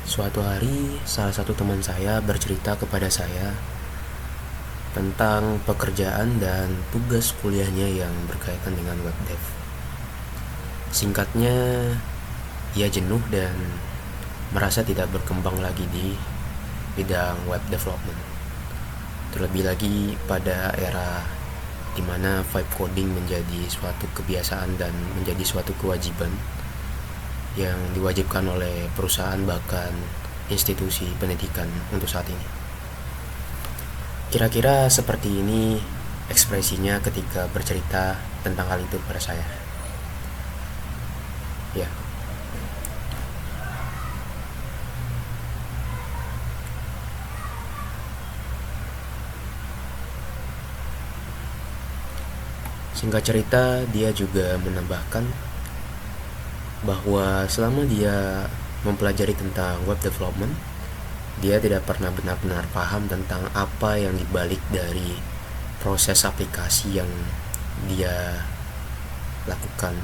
Suatu hari, salah satu teman saya bercerita kepada saya tentang pekerjaan dan tugas kuliahnya yang berkaitan dengan web dev. Singkatnya, ia jenuh dan merasa tidak berkembang lagi di bidang web development. Terlebih lagi pada era di mana vibe coding menjadi suatu kebiasaan dan menjadi suatu kewajiban yang diwajibkan oleh perusahaan bahkan institusi pendidikan untuk saat ini. Kira-kira seperti ini ekspresinya ketika bercerita tentang hal itu pada saya. Ya, singkat cerita dia juga menambahkan bahwa selama dia mempelajari tentang web development, dia tidak pernah benar-benar paham tentang apa yang dibalik dari proses aplikasi yang dia lakukan,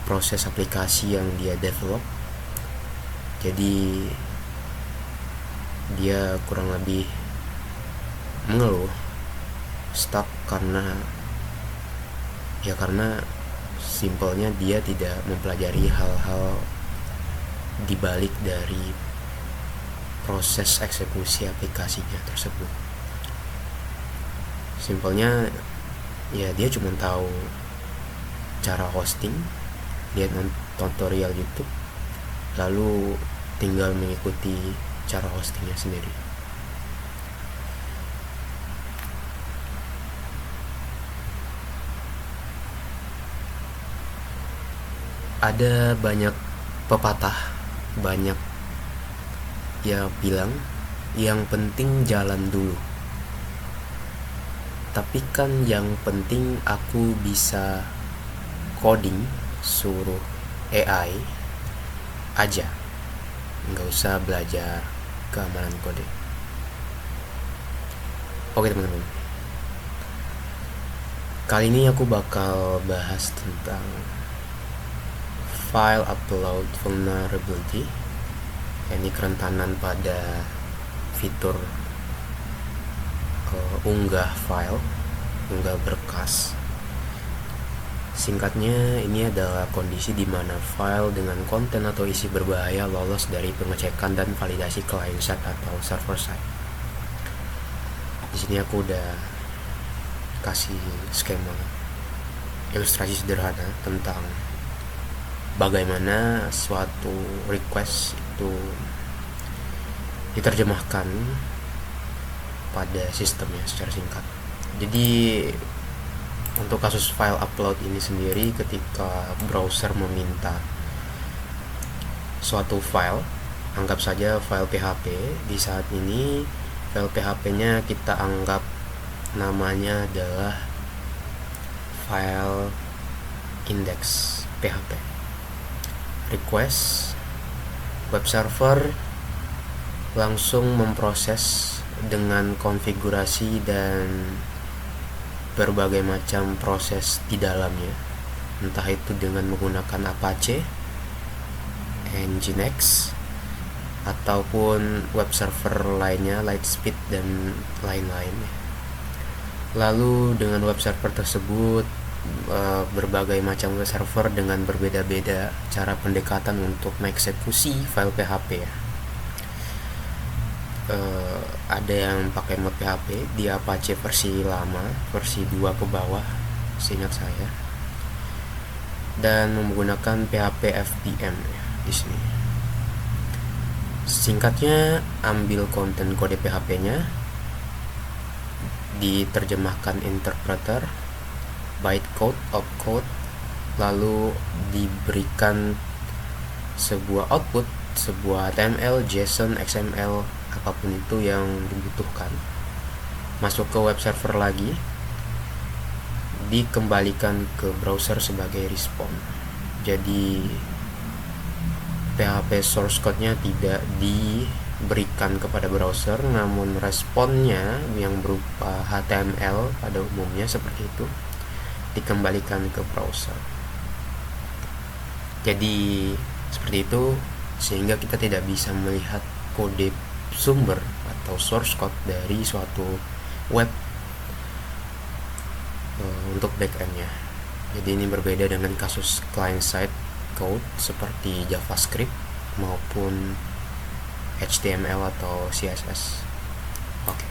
proses aplikasi yang dia develop. Jadi dia kurang lebih mengeluh, stuck karena simpelnya dia tidak mempelajari hal-hal dibalik dari proses eksekusi aplikasinya tersebut. Simpelnya ya dia cuma tahu cara hosting, dia nonton tutorial YouTube, lalu tinggal mengikuti cara hostingnya sendiri. Ada banyak pepatah, banyak ya bilang yang penting jalan dulu. Tapi kan yang penting aku bisa coding, suruh AI aja, nggak usah belajar keamanan kode. Oke teman-teman, kali ini aku bakal bahas tentang file upload vulnerability. Ini kerentanan pada fitur unggah file, unggah berkas. Singkatnya, ini adalah kondisi di mana file dengan konten atau isi berbahaya lolos dari pengecekan dan validasi client side atau server side. Di sini aku udah kasih skema ilustrasi sederhana tentang bagaimana suatu request itu diterjemahkan pada sistemnya secara singkat. Jadi untuk kasus file upload ini sendiri, ketika browser meminta suatu file, anggap saja file PHP. Di saat ini file PHP-nya kita anggap namanya adalah file index PHP. Request web server langsung memproses dengan konfigurasi dan berbagai macam proses di dalamnya, entah itu dengan menggunakan Apache, Nginx, ataupun web server lainnya, Lightspeed dan lain-lain. Lalu dengan web server tersebut, berbagai macam web server dengan berbeda-beda cara pendekatan untuk mengeksekusi file PHP ya. Ada yang pakai mod PHP di Apache versi lama, versi 2 ke bawah seingat saya, dan menggunakan PHP FPM ya, di sini. Singkatnya, ambil konten kode PHP-nya, diterjemahkan interpreter, bytecode, opcode, lalu diberikan sebuah output, sebuah HTML, JSON, XML, apapun itu yang dibutuhkan. Masuk ke web server lagi, dikembalikan ke browser sebagai response. Jadi PHP source code-nya tidak diberikan kepada browser, namun responnya yang berupa HTML pada umumnya seperti itu dikembalikan ke browser. Jadi seperti itu sehingga kita tidak bisa melihat kode sumber atau source code dari suatu web untuk backendnya. Jadi ini berbeda dengan kasus client side code seperti JavaScript maupun HTML atau CSS. Oke.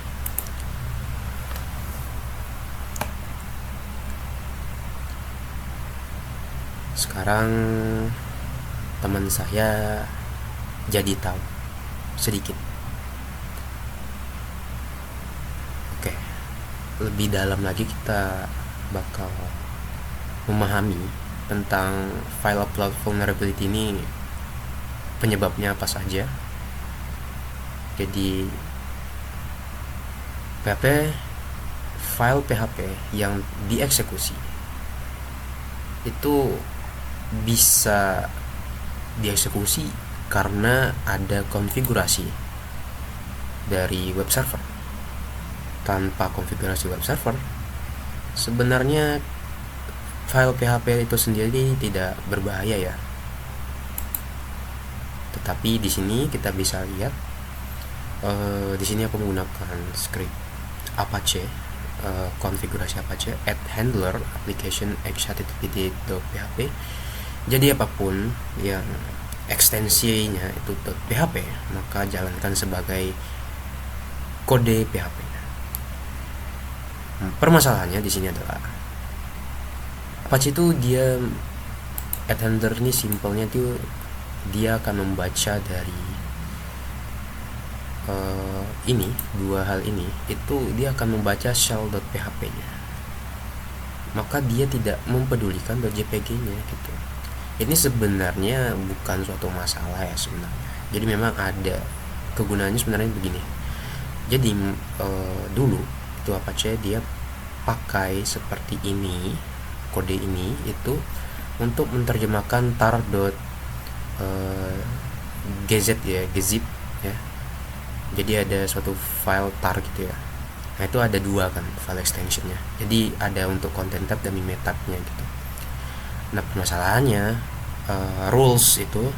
Sekarang teman saya jadi tahu sedikit. Oke. Lebih dalam lagi kita bakal memahami tentang file upload vulnerability ini, penyebabnya apa saja. Jadi file PHP yang dieksekusi itu bisa dieksekusi karena ada konfigurasi dari web server. Tanpa konfigurasi web server, sebenarnya file PHP itu sendiri tidak berbahaya ya. Tetapi di sini kita bisa lihat, di sini aku menggunakan script Apache, konfigurasi Apache @handler application httpd.php. Jadi apapun yang ekstensinya itu .php, maka jalankan sebagai kode PHP. Permasalahannya di sini adalah Apache itu dia @handler ini simpelnya itu dia akan membaca dari ini, dua hal ini itu dia akan membaca shell.php nya, maka dia tidak mempedulikan .jpg nya gitu. Ini sebenarnya bukan suatu masalah ya sebenarnya. Jadi memang ada kegunaannya sebenarnya begini. Jadi dulu itu Apache dia pakai seperti ini, kode ini itu untuk menerjemahkan tar.gz ya, gzip ya. Jadi ada suatu file tar gitu ya. Nah itu ada dua kan file extensionnya. Jadi ada untuk content tab dan meme tabnya gitu. Nah permasalahannya rules itu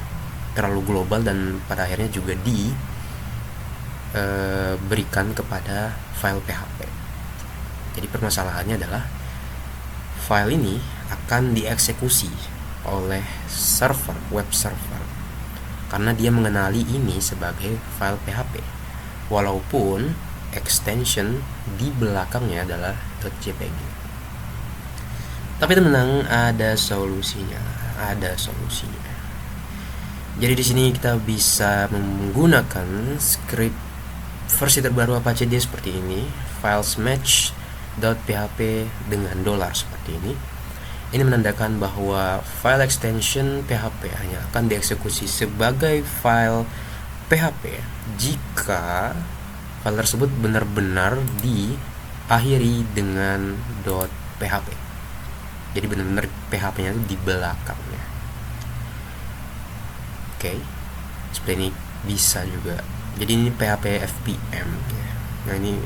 terlalu global dan pada akhirnya juga diberikan kepada file PHP. Jadi permasalahannya adalah file ini akan dieksekusi oleh server, web server, karena dia mengenali ini sebagai file PHP, walaupun extension di belakangnya adalah .jpg. Tapi tenang, ada solusinya. Jadi di sini kita bisa menggunakan script versi terbaru Apache dia seperti ini, files match.php dengan $ seperti ini. Ini menandakan bahwa file extension PHP hanya akan dieksekusi sebagai file PHP jika file tersebut benar-benar diakhiri dengan .php. Jadi benar-benar PHP-nya itu di belakangnya. Oke. Seperti ini bisa juga. Jadi ini PHP FPM ya. Nah ini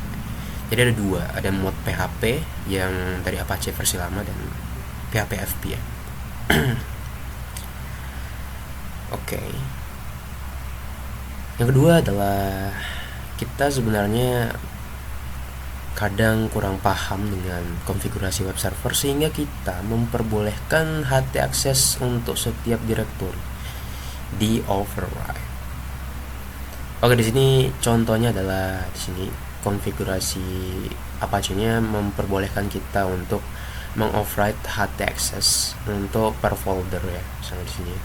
jadi ada dua, ada mode PHP yang dari Apache versi lama dan PHP FPM. Oke. Yang kedua adalah kita sebenarnya kadang kurang paham dengan konfigurasi web server sehingga kita memperbolehkan HT access untuk setiap direktori di override. Oke, di sini contohnya adalah di sini konfigurasi Apache-nya memperbolehkan kita untuk mengoverride HT access untuk per folder ya, misalnya di sini.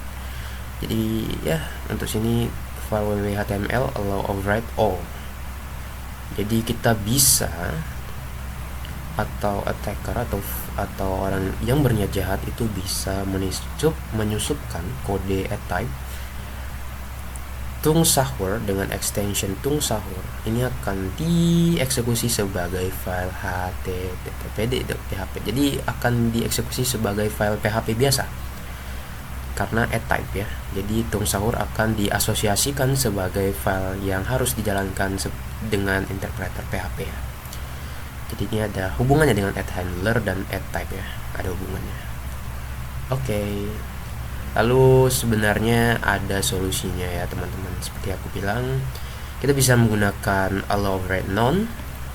Jadi ya untuk sini file www.html allow override all. Jadi kita bisa atau attacker atau orang yang berniat jahat itu bisa menyusupkan kode type tung sahur dengan extension tung sahur. Ini akan dieksekusi sebagai file httpd.php. Jadi akan dieksekusi sebagai file PHP biasa karena type ya. Jadi tung sahur akan diasosiasikan sebagai file yang harus dijalankan dengan interpreter PHP ya. Jadi ini ada hubungannya dengan handler dan type ya, ada hubungannya. Oke. Lalu sebenarnya ada solusinya ya teman-teman. Seperti aku bilang, kita bisa menggunakan allow write none.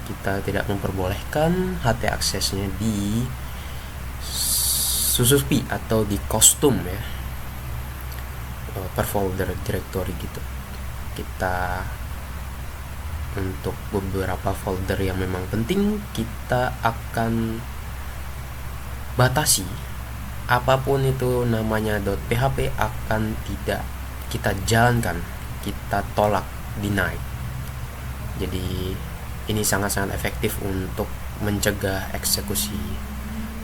Kita tidak memperbolehkan HT aksesnya di susupi atau di kostum ya, per folder directory gitu. Kita untuk beberapa folder yang memang penting, kita akan batasi apapun itu namanya .php akan tidak kita jalankan, kita tolak, deny. Jadi ini sangat-sangat efektif untuk mencegah eksekusi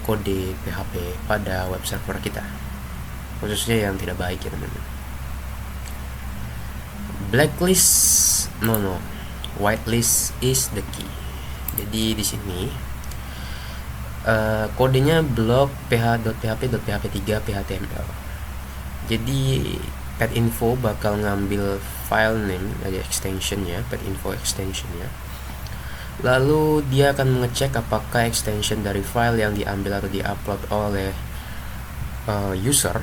kode PHP pada web server kita, khususnya yang tidak baik ya teman-teman. Blacklist no, whitelist is the key. Jadi di sini kodenya blok ph.php.php3 phtml. Jadi patinfo bakal ngambil file name dari extensionnya, patinfo extensionnya. Lalu dia akan mengecek apakah extension dari file yang diambil atau diupload oleh user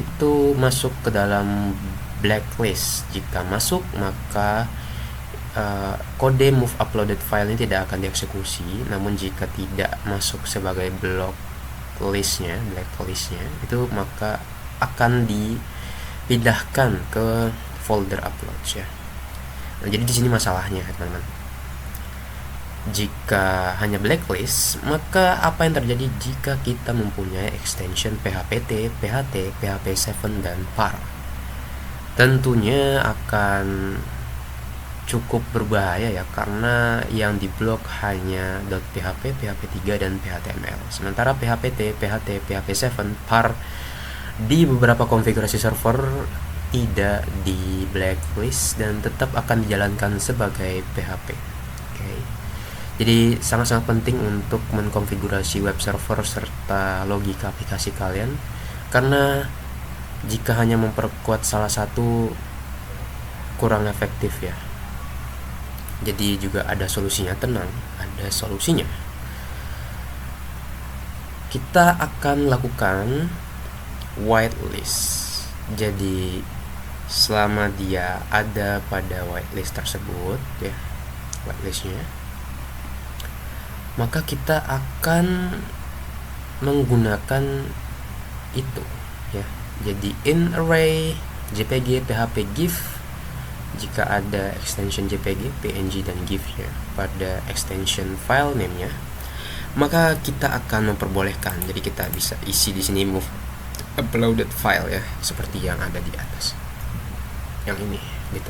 itu masuk ke dalam blacklist. Jika masuk, maka kode move uploaded file ini tidak akan dieksekusi. Namun jika tidak masuk sebagai blacklistnya, itu maka akan dipindahkan ke folder uploads ya. Nah, jadi di sini masalahnya teman-teman. Jika hanya blacklist, maka apa yang terjadi jika kita mempunyai extension phpt, pht, php7 dan par? Tentunya akan cukup berbahaya ya, karena yang diblok hanya .php, php3 dan html. Sementara phpt, pht, php7, par di beberapa konfigurasi server tidak di blacklist dan tetap akan dijalankan sebagai PHP. Okay. Jadi sangat-sangat penting untuk mengkonfigurasi web server serta logika aplikasi kalian, karena jika hanya memperkuat salah satu kurang efektif ya. Jadi juga ada solusinya, tenang, ada solusinya. Kita akan lakukan whitelist. Jadi selama dia ada pada whitelist tersebut ya, whitelistnya, maka kita akan menggunakan itu ya. Jadi in array jpg php gif. Jika ada extension JPG, PNG dan GIF-nya pada extension file name-nya, maka kita akan memperbolehkan. Jadi kita bisa isi di sini move uploaded file ya, seperti yang ada di atas. Yang ini gitu.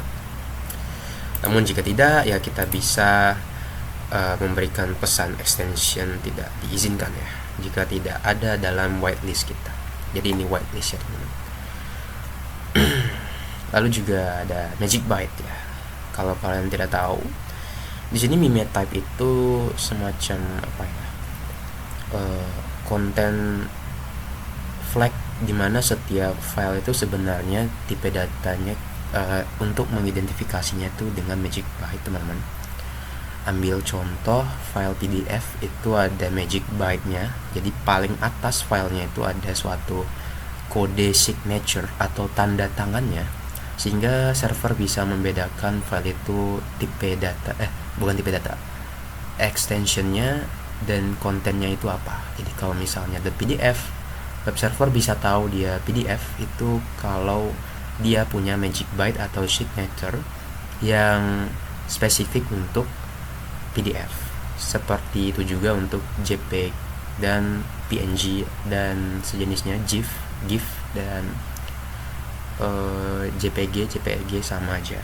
Namun jika tidak, ya kita bisa memberikan pesan extension tidak diizinkan ya, jika tidak ada dalam whitelist kita. Jadi ini whitelist ya teman-teman. Lalu juga ada magic byte ya. Kalau kalian tidak tahu, di sini mime type itu semacam apa ya? Konten flag di mana setiap file itu sebenarnya tipe datanya untuk mengidentifikasinya itu dengan magic byte teman-teman. Ambil contoh file PDF itu ada magic byte-nya. Jadi paling atas filenya itu ada suatu kode signature atau tanda tangannya, sehingga server bisa membedakan file itu tipe data bukan tipe data, extensionnya dan kontennya itu apa. Jadi kalau misalnya .pdf, web server bisa tahu dia PDF itu kalau dia punya magic byte atau signature yang spesifik untuk PDF. Seperti itu juga untuk JPEG dan PNG dan sejenisnya, GIF dan JPG sama aja.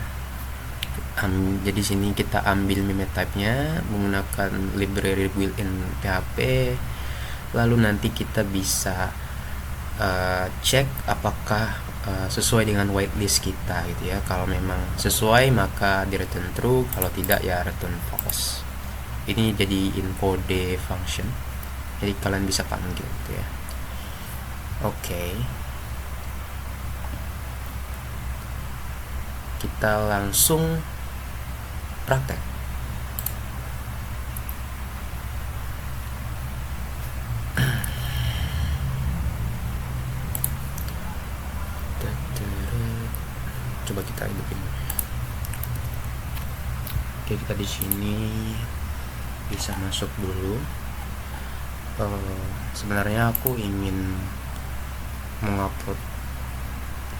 Jadi sini kita ambil mime type-nya menggunakan library built-in PHP. Lalu nanti kita bisa cek apakah sesuai dengan whitelist kita gitu ya. Kalau memang sesuai maka di return true, kalau tidak ya return false. Ini jadi encode function, jadi kalian bisa panggil gitu ya. Oke. Kita langsung praktek. Coba kita hidupin. Oke, kita di sini bisa masuk dulu. Sebenarnya aku ingin mengupload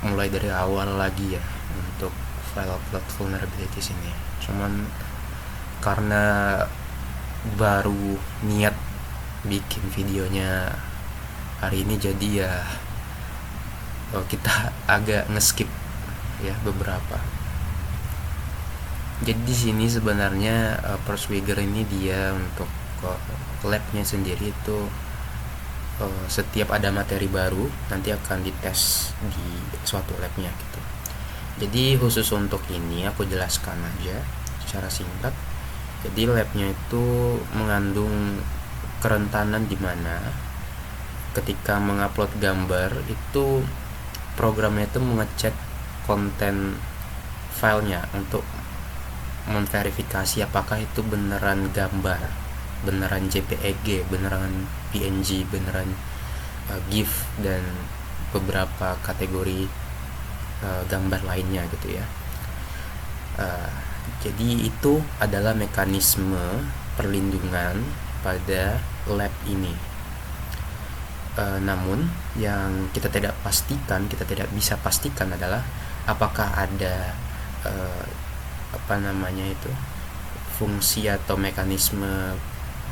mulai dari awal lagi ya untuk file upload vulnerabilities ini, cuman karena baru niat bikin videonya hari ini, jadi ya kita agak ngeskip ya beberapa. Jadi di sini sebenarnya Perswigger ini dia untuk labnya sendiri itu setiap ada materi baru nanti akan dites di suatu labnya gitu. Jadi khusus untuk ini aku jelaskan aja secara singkat. Jadi labnya itu mengandung kerentanan di mana ketika mengupload gambar itu programnya itu mengecek konten filenya untuk memverifikasi apakah itu beneran gambar, beneran JPEG, beneran PNG, beneran GIF, dan beberapa kategori gambar lainnya gitu ya. Jadi itu adalah mekanisme perlindungan pada lab ini. Namun yang kita tidak bisa pastikan adalah apakah ada fungsi atau mekanisme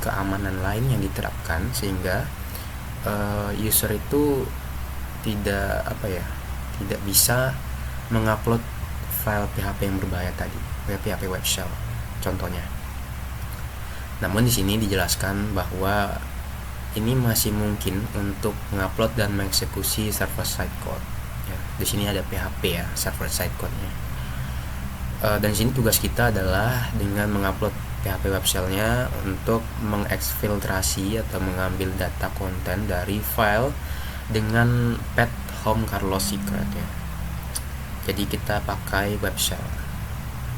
keamanan lain yang diterapkan sehingga user itu tidak bisa mengupload file PHP yang berbahaya tadi, PHP web shell contohnya. Namun di sini dijelaskan bahwa ini masih mungkin untuk mengupload dan mengeksekusi server side code ya. Di sini ada PHP ya, server side code-nya. Dan di sini tugas kita adalah dengan mengupload PHP web shell-nya untuk mengeksfiltrasi atau mengambil data konten dari file dengan path home Carlos secret ya. Jadi kita pakai web shell,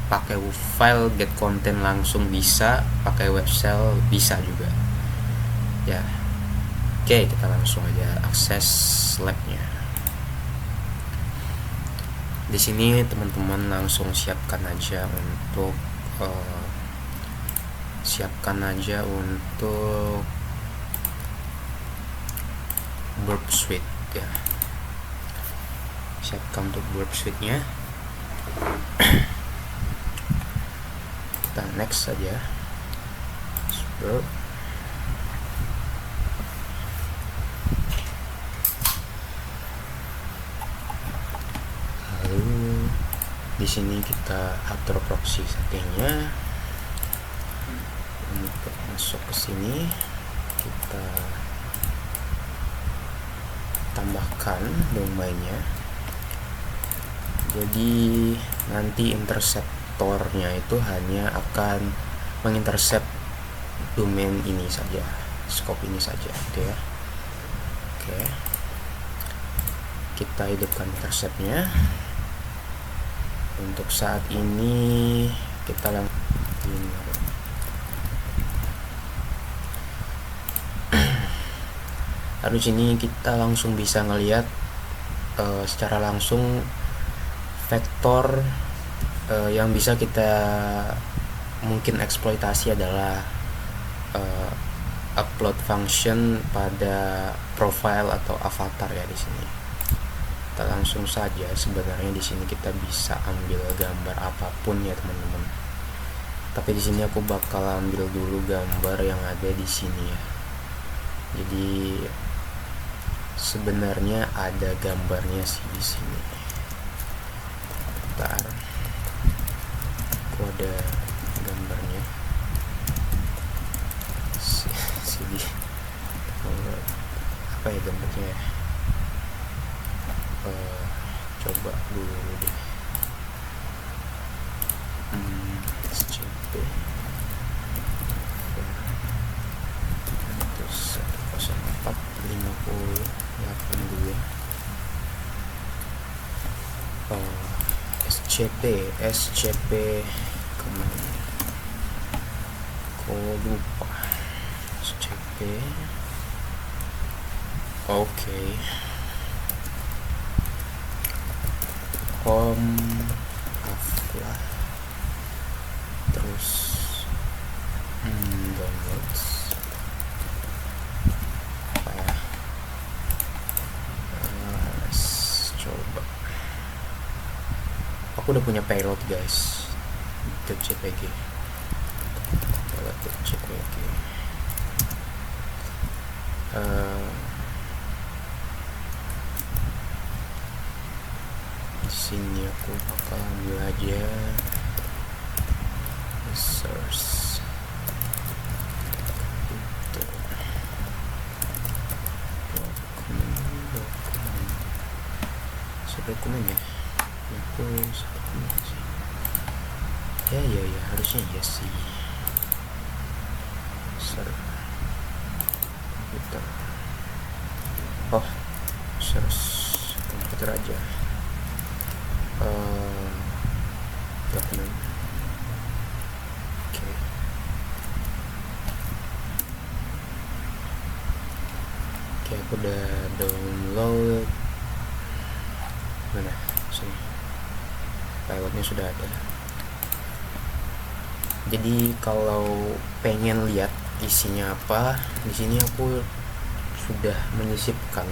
pakai file get content langsung bisa, pakai web shell bisa juga ya. Oke, kita langsung aja akses labnya. Di sini teman-teman langsung siapkan aja untuk Burp Suite ya. Siapkan untuk Burp Suite-nya. Kita next saja. Burp. Lalu di sini kita atur proxy settingnya. Untuk masuk ke sini kita tambahkan domainnya. Jadi nanti interceptornya itu hanya akan mengintercept domain ini saja, scope ini saja gitu ya. Oke, kita hidupkan interceptnya. Untuk saat ini kita langsung lalu sini kita langsung bisa ngelihat secara langsung vektor yang bisa kita mungkin eksploitasi adalah upload function pada profile atau avatar ya. Di sini kita langsung saja, sebenarnya di sini kita bisa ambil gambar apapun ya teman-teman, tapi di sini aku bakal ambil dulu gambar yang ada di sini ya. Jadi sebenarnya ada gambarnya sih di sini. Bentar, aku ada gambarnya. Sini apa ya gambarnya ya? Coba dulu deh. SCP 1045082 SCP kemana? Kok lupa SCP. Oke. Home lah. Terus downloads apa ya, coba. Aku udah punya payload guys, .jpg, payload.jpg. Di sini aku bakal ambil aja source itu, dokumen ya, aku ya harusnya ya sih. Komputer, source komputer aja. Dokumen. Oke, aku udah download. Mana? Sini. Pilotnya sudah ada. Jadi kalau pengen lihat isinya apa, di sini aku sudah menyisipkan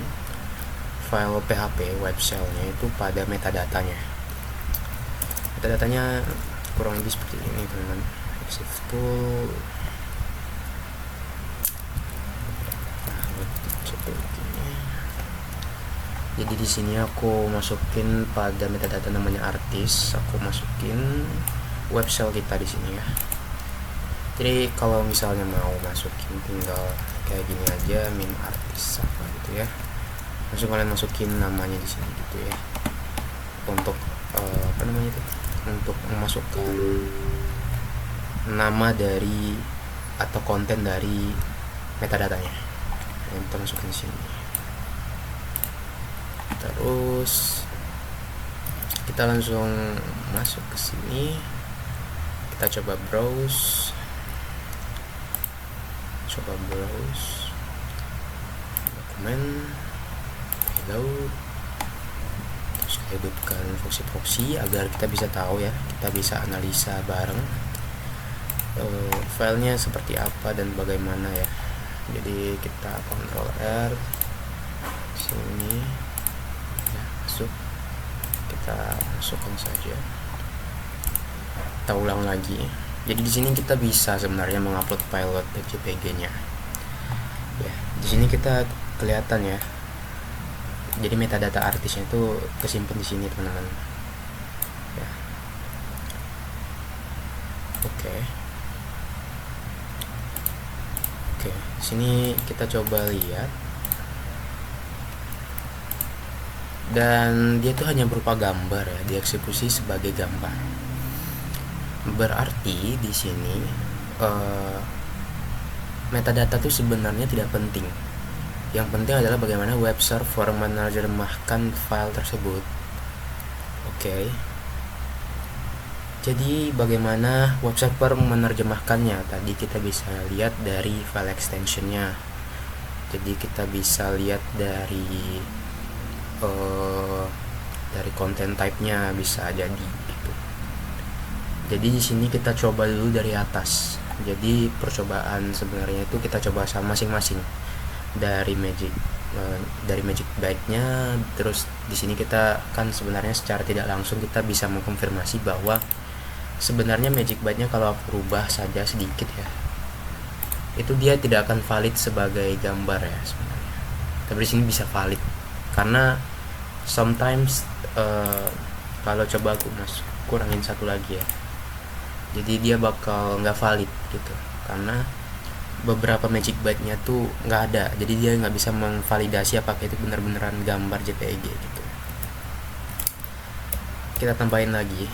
file PHP web shell-nya itu pada metadatanya. Metadatanya kurang lebih seperti ini, teman-teman. Exif tool. Jadi di sini aku masukin pada metadata namanya artis, aku masukin web shell kita di sini ya. Jadi kalau misalnya mau masukin tinggal kayak gini aja, min artis apa gitu ya. Langsung kalian masukin namanya di sini gitu ya. Untuk apa namanya itu? Untuk memasukkan nama dari atau konten dari metadatanya. Yang kita masukin di sini. Terus kita langsung masuk ke sini, kita coba browse dokumen, reload, terus kita hidupkan proxy agar kita bisa tahu ya, kita bisa analisa bareng filenya seperti apa dan bagaimana ya. Jadi kita Ctrl R sini ya, masuk, kita masukkan saja, kita ulang lagi. Jadi di sini kita bisa sebenarnya mengupload pilot.jpg-nya. Ya, di sini kita kelihatan ya. Jadi metadata artisnya itu kesimpan di sini, teman-teman. Ya. Oke. Sini kita coba lihat. Dan dia tuh hanya berupa gambar ya, dieksekusi sebagai gambar. Berarti di sini metadata itu sebenarnya tidak penting. Yang penting adalah bagaimana web server menerjemahkan file tersebut. Oke. Jadi bagaimana web server menerjemahkannya? Tadi kita bisa lihat dari file extensionnya. Jadi kita bisa lihat dari content type-nya bisa jadi gitu. Jadi di sini kita coba dulu dari atas. Jadi percobaan sebenarnya itu kita coba sama masing-masing dari Magic Byte-nya. Terus di sini kita kan sebenarnya secara tidak langsung kita bisa mengkonfirmasi bahwa sebenarnya Magic Byte-nya kalau aku rubah saja sedikit ya, itu dia tidak akan valid sebagai gambar ya sebenarnya. Tapi di sini bisa valid karena sometimes kalau coba aku kurangin satu lagi ya, jadi dia bakal nggak valid gitu karena beberapa Magic Byte-nya tuh nggak ada, jadi dia nggak bisa memvalidasi apakah itu benar-beneran gambar JPG gitu. Kita tambahin lagi,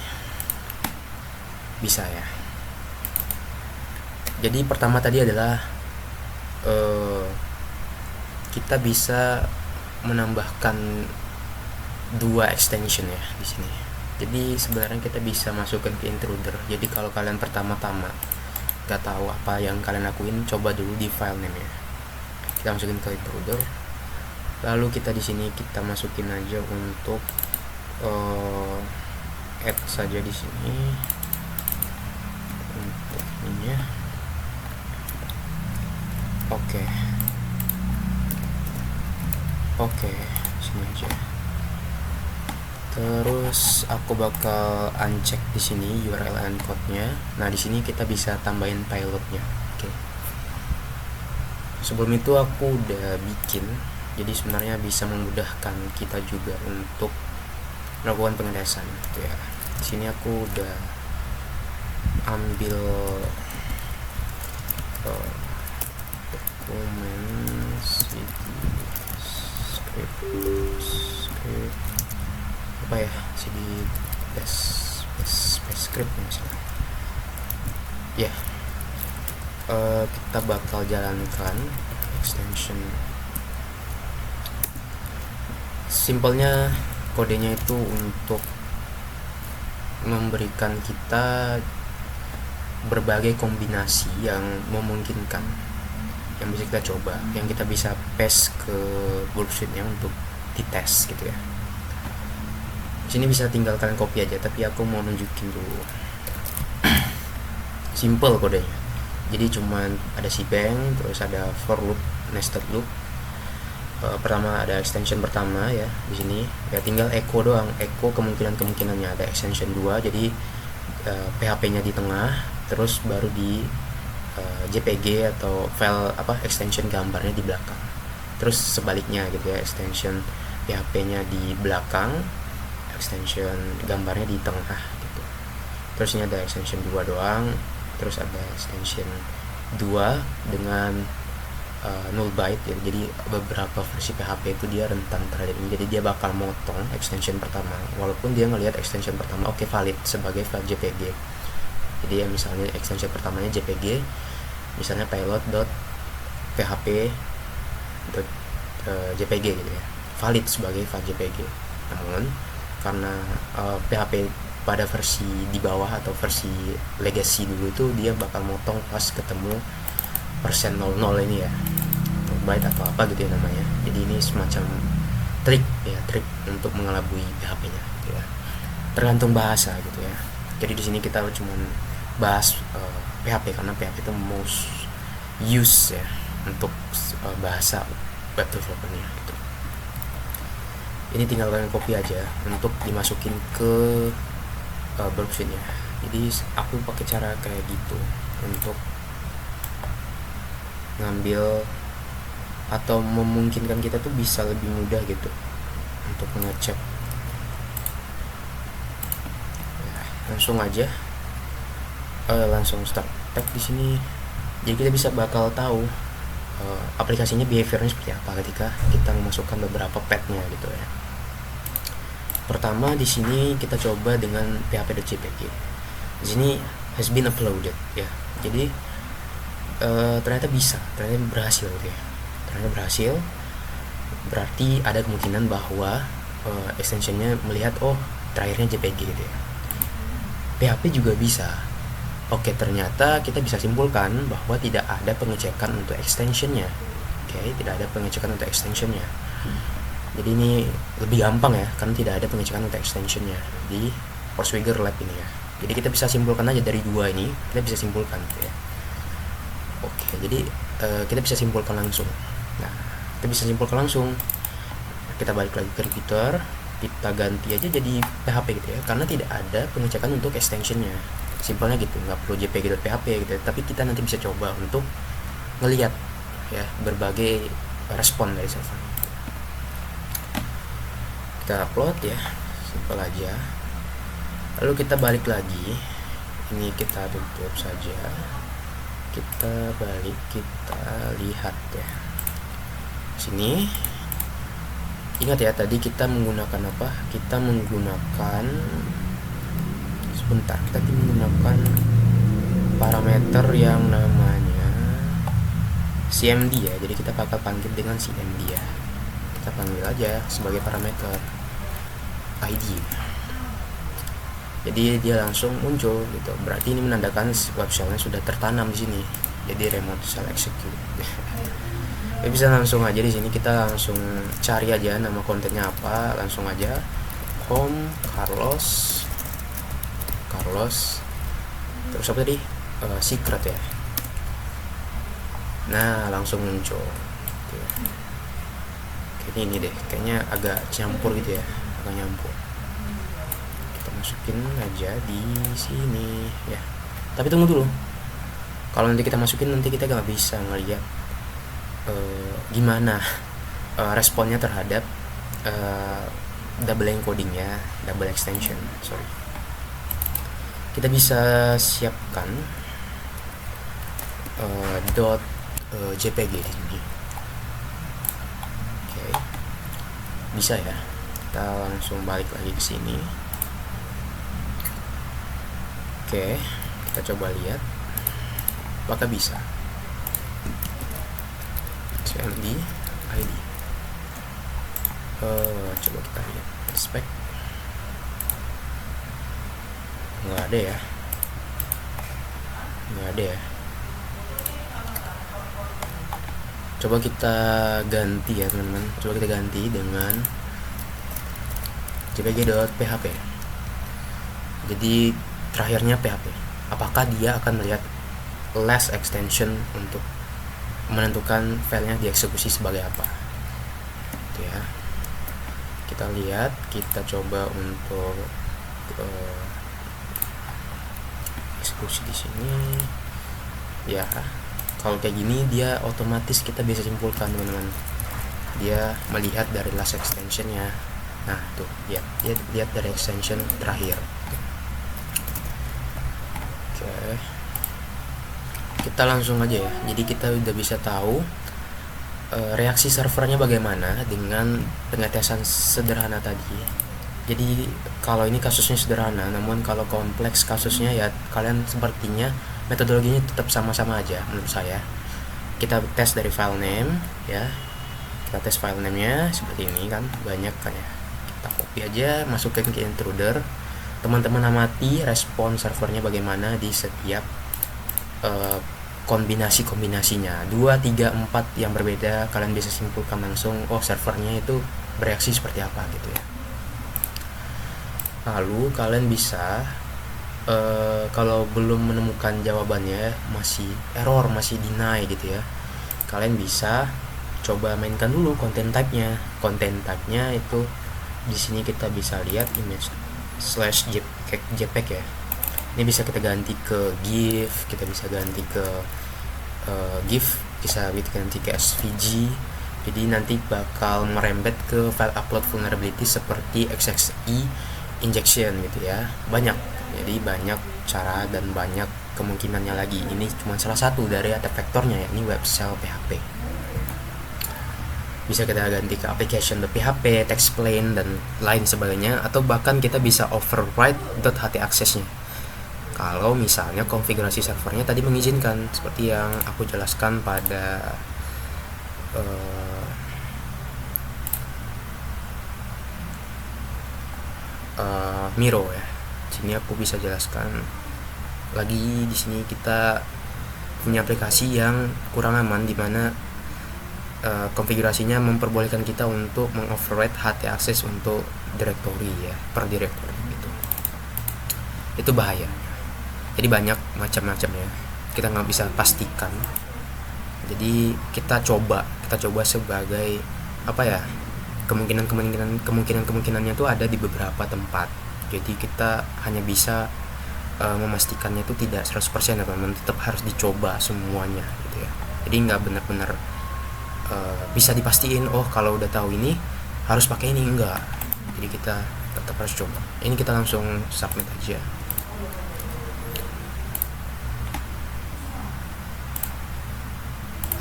bisa ya. Jadi pertama tadi adalah kita bisa menambahkan 2 extension ya di sini. Jadi sebenarnya kita bisa masukkan ke intruder. Jadi kalau kalian pertama-tama gak tahu apa yang kalian lakuin, coba dulu di file name ya. Kita masukin ke intruder. Lalu kita di sini kita masukin aja untuk add saja di sini untuk ininya. Oke, sini aja. Terus aku bakal uncheck di sini URL encode-nya. Nah, di sini kita bisa tambahin payload-nya. Oke. Sebelum itu aku udah bikin, jadi sebenarnya bisa memudahkan kita juga untuk melakukan pengetesan gitu ya. Di sini aku udah ambil dokumen script apa ya, cd base script misalnya ya. Kita bakal jalankan extension. Simpelnya kodenya itu untuk memberikan kita berbagai kombinasi yang memungkinkan, yang bisa kita coba, yang kita bisa paste ke worksheetnya untuk dites gitu ya. Di sini bisa tinggal kalian copy aja, tapi aku mau nunjukin dulu. Simple kodenya. Jadi cuman ada shebang, terus ada for loop, nested loop. Pertama ada extension pertama ya di sini. Ya tinggal echo doang. Echo kemungkinannya ada extension 2. Jadi PHP-nya di tengah, terus baru di JPG atau file extension gambarnya di belakang. Terus sebaliknya gitu ya, extension PHP-nya di belakang, extension gambarnya di tengah gitu. Terus ini ada extension 2 doang. Terus ada extension 2 dengan null byte ya. Jadi beberapa versi PHP itu dia rentan terhadap ini. Jadi dia bakal motong extension pertama walaupun dia ngelihat extension pertama valid sebagai file JPG. Jadi ya misalnya extension pertamanya JPG, misalnya payload.php.jpg gitu ya, valid sebagai file JPG. Namun karena PHP pada versi di bawah atau versi legacy dulu itu dia bakal motong pas ketemu %00 ini ya, byte atau apa gitu ya namanya. Jadi ini semacam trik untuk mengelabui PHP-nya gitu ya. Tergantung bahasa gitu ya. Jadi di sini kita cuma bahas PHP karena PHP itu most use ya untuk bahasa web development-nya gitu. Ini tinggal kalian copy aja untuk dimasukin ke worksheet-nya. Jadi aku pakai cara kayak gitu untuk ngambil atau memungkinkan kita tuh bisa lebih mudah gitu untuk mengecek. Ya, langsung aja langsung start tag di sini. Jadi kita bisa bakal tahu aplikasinya behaviornya seperti apa ketika kita memasukkan beberapa path-nya gitu ya. Pertama di sini kita coba dengan php.jpg. Di sini has been uploaded ya. Jadi ternyata berhasil gitu ya. Ternyata berhasil. Berarti ada kemungkinan bahwa extensionnya melihat terakhirnya JPG gitu ya. PHP juga bisa. Oke, ternyata kita bisa simpulkan bahwa tidak ada pengecekan untuk extensionnya. Oke, tidak ada pengecekan untuk extensionnya. Jadi ini lebih gampang ya, karena tidak ada pengecekan untuk extensionnya di Forswigger Lab ini ya. Jadi kita bisa simpulkan aja dari dua ini, kita bisa simpulkan gitu ya. Oke, jadi kita bisa simpulkan langsung. Nah, kita bisa simpulkan langsung. Kita balik lagi ke repeater, kita ganti aja jadi PHP gitu ya, karena tidak ada pengecekan untuk extensionnya. Simpelnya gitu, nggak perlu jpg.php gitu ya. Tapi kita nanti bisa coba untuk ngelihat ya berbagai respon dari server. Kita upload ya, simpel aja. Lalu kita balik lagi, ini kita tutup saja, kita balik, kita lihat ya sini. Ingat ya, tadi kita menggunakan apa? Kita menggunakan parameter yang namanya CMD ya. Jadi kita bakal panggil dengan CMD ya. Kita panggil aja sebagai parameter ID. Jadi dia langsung muncul gitu. Berarti ini menandakan web shell-nya sudah tertanam di sini. Jadi remote shell execute. Ya, bisa langsung aja di sini kita langsung cari aja nama kontennya apa, langsung aja home Carlos Carlos, terus apa tadi, secret ya. Nah langsung muncul gitu ya. Kayaknya ini deh, kayaknya agak campur gitu ya, agak nyampur. Kita masukin aja di sini ya. Tapi tunggu dulu, kalau nanti kita masukin nanti kita gak bisa ngeliat gimana responnya terhadap double encodingnya, double extension, sorry. Kita bisa siapkan .jpg di sini. Oke, bisa ya. Kita langsung balik lagi ke sini. Oke, kita coba lihat apakah bisa. CMD ID. Coba kita lihat spek. Nggak ada ya. Coba kita ganti ya teman-teman. Coba kita ganti dengan jpg.php. Jadi terakhirnya PHP. Apakah dia akan melihat last extension untuk menentukan filenya dieksekusi sebagai apa? Itu ya. Kita lihat, kita coba untuk eksekusi di sini. Ya. Kalau kayak gini dia otomatis kita bisa simpulkan teman-teman, dia melihat dari last extensionnya. Nah tuh ya, dia lihat dari extension terakhir. Oke, kita langsung aja ya. Jadi kita udah bisa tahu reaksi servernya bagaimana dengan pengetesan sederhana tadi. Jadi kalau ini kasusnya sederhana, namun kalau kompleks kasusnya ya kalian sepertinya metodologinya tetap sama-sama aja menurut saya. Kita tes dari file name ya. Kita tes file name-nya seperti ini kan, banyak kan ya. Kita copy aja, masukin ke intruder. Teman-teman amati respon servernya bagaimana di setiap kombinasinya. 2, 3, 4 yang berbeda, kalian bisa simpulkan langsung oh servernya itu bereaksi seperti apa gitu ya. Lalu kalian bisa kalau belum menemukan jawabannya, masih error, masih deny gitu ya, kalian bisa coba mainkan dulu content type-nya. Content type-nya itu di sini kita bisa lihat image / JPEG ya. Ini bisa kita ganti ke GIF, kita bisa ganti ke GIF, bisa kita ganti ke SVG. Jadi nanti bakal merembet ke file upload vulnerability seperti XXE injection gitu ya. Jadi banyak cara dan banyak kemungkinannya lagi. Ini cuma salah satu dari attack vektornya ya, ini web shell PHP. Bisa kita ganti ke application.php, text plain dan lain sebagainya, atau bahkan kita bisa override .htaccess-nya. Kalau misalnya konfigurasi servernya tadi mengizinkan, seperti yang aku jelaskan pada Miro ya. Sini aku bisa jelaskan lagi. Di sini kita punya aplikasi yang kurang aman, di mana konfigurasinya memperbolehkan kita untuk mengoverride htaccess untuk directory ya, per directory gitu. Itu bahaya. Jadi banyak macam-macam ya. Kita nggak bisa pastikan. Jadi kita coba sebagai apa ya? Kemungkinannya itu ada di beberapa tempat. Jadi kita hanya bisa memastikannya itu tidak 100% ya teman-teman, tetap harus dicoba semuanya gitu ya. Jadi nggak benar-benar bisa dipastiin oh kalau udah tahu ini harus pakai ini, enggak. Jadi kita tetap harus coba. Ini kita langsung submit aja.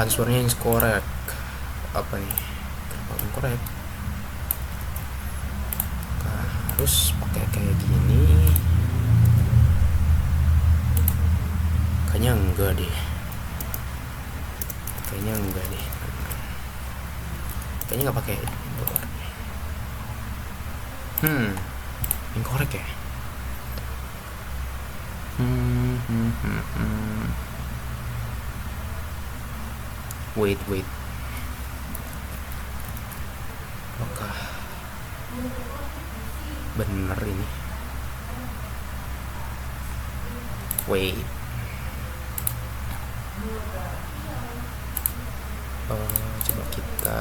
Answernya incorrect. Apa nih? Kenapa incorrect? Harus pakai kayak gini. Kayaknya enggak deh. Kayaknya nggak pakai dolar. Incorrect ya. Wait. Apakah bener ini? wait. Coba kita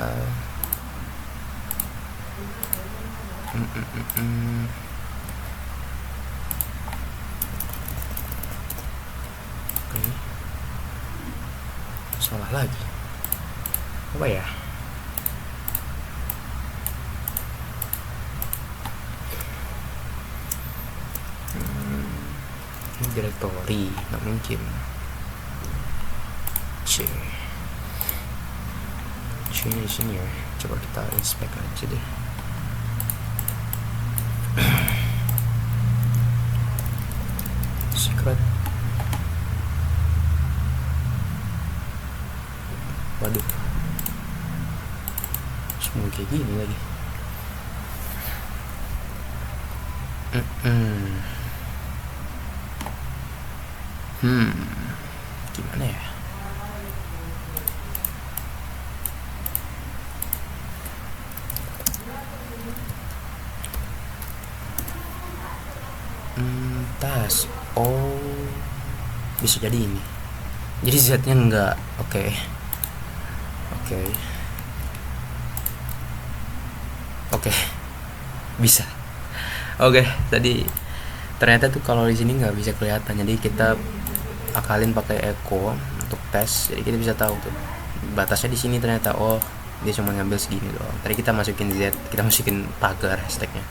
Oke. Salah lagi. Apa ya? Ini directory, nggak mungkin. C di sini ya. Coba kita inspect aja deh. Secret. Waduh, semua kayak gini lagi. Gimana ya? Tas. Oh, bisa jadi ini. Jadi Z-nya enggak. Oke. Bisa. Oke, tadi ternyata tuh kalau di sini nggak bisa kelihatan. Jadi kita akalin pakai echo untuk tes. Jadi kita bisa tahu tuh batasnya di sini ternyata. Oh, dia cuma ngambil segini doang. Tadi kita masukin Z, kita masukin pagar hashtagnya.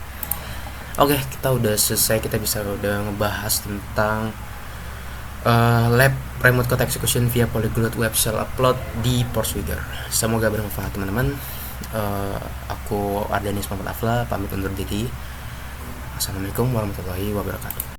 Oke, kita udah selesai. Kita udah ngebahas tentang lab remote code execution via polyglot web shell upload di Portswigger. Semoga bermanfaat teman-teman. Aku Ardanis Muhammad Afla, pamit undur diri. Assalamualaikum warahmatullahi wabarakatuh.